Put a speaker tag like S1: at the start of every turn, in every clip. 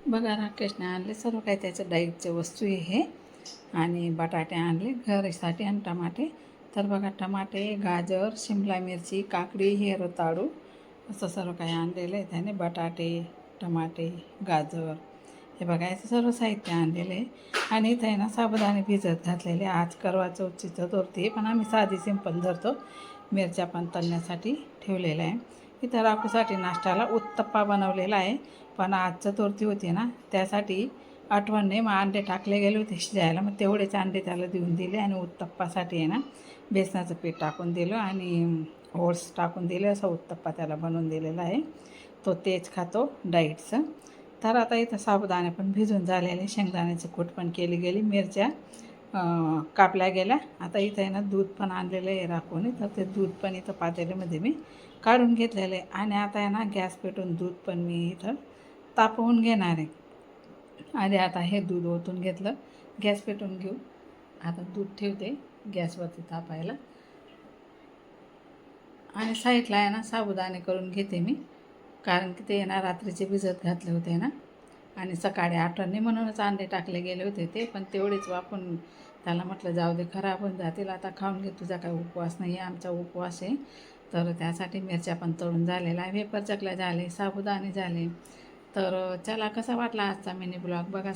S1: बघा राकेशने आणले सर्व काही त्याच्या डाईटच्या वस्तू हे आणि बटाटे आणले घरासाठी आणि टमाटे. तर बघा टमाटे, गाजर, शिमला मिरची, काकडी, हे रताळू असं सर्व काही आणलेलं आहे त्याने. बटाटे, टमाटे, गाजर हे बघा याचं सर्व साहित्य आणलेलं आहे. आणि इथं आहे ना साबुदाणे भिजत घातलेले. आज करवा चौथची चतुर्थी पण आम्ही साधी सिंपल धरतो. मिरच्या पण तळण्यासाठी ठेवलेल्या आहे. इथं राखूसाठी नाश्त्याला उत्तप्पा बनवलेला आहे. पण आज चतुर्थी होती ना त्यासाठी आठवणने मग अंडे टाकले गेले होते शिजायला. मग तेवढेच अंडे त्याला देऊन दिले आणि उत्तप्पासाठी आहे ना बेसनाचं पीठ टाकून दिलं आणि ओट्स टाकून दिले. असा उत्तप्पा त्याला बनवून दिलेला आहे. तो तेच खातो डाईटचं. तर आता इथं साबुदाणे पण भिजून झालेले, शेंगदाण्याचं कूट पण केली गेली, मिरच्या कापल्या गेल्या. आता इथं आहे ना दूध पण आणलेलं आहे राखून. तर ते दूध पण इथं पातेल्यामध्ये मी काढून घेतलेलं आहे. आणि आता आहे ना गॅस पेटून दूध पण मी इथं तापवून घेणार आहे. आधी आता हे दूध ओतून घेतलं, गॅस पेटून घेऊ. आता दूध ठेवते गॅसवरती तापायला. आणि साईडला आहे ना साबुदाणे करून घेते मी, कारण की ते ना रात्रीचे भिजत घातले होते ना आणि सकाळी आठवणी म्हणूनच अंडे टाकले गेले होते ते. पण तेवढेच वापरून त्याला म्हटलं जाऊ दे खराब होऊन जातील, आता खाऊन घे, तुझा काही उपवास नाही आहे, आमचा उपवास आहे. तर त्यासाठी मिरच्या पण तळून झालेला आहे, वेपर चकल्या झाले, साबुदाणे झाले. तर चला कसा वाटला आजचा मिनी ब्लॉग. बघा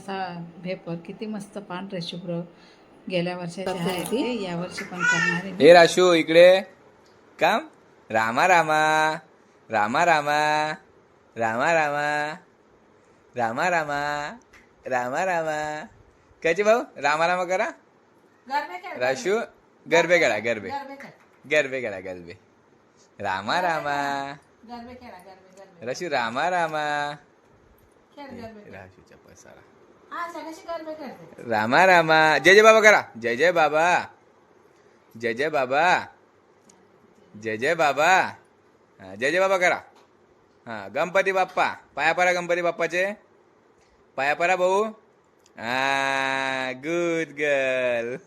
S1: वेपर किती मस्त पांढरे शुभ्र गेल्या वर्षाचे आहे ते यावर्षी पण करणार आहे.
S2: हे राशू इकडे काम. रामा रामा रामा रामा रामा रामा रामा रामा रामा रामा. काची भाऊ रामा रामा करा. राशू गरबे खेळा, गरबे गरबे खेळा, गरबे. रामा रामा राशू रामा रामा. राशूचा पसारा. रामा रामा. जय जय बाबा करा. जय जय बाबा, जय जय बाबा, जय जय बाबा. जय जय बाबा करा. हा गणपती बाप्पा पाया परा, गणपती बाप्पाचे पाया परा भाऊ. हा गुड गर्ल.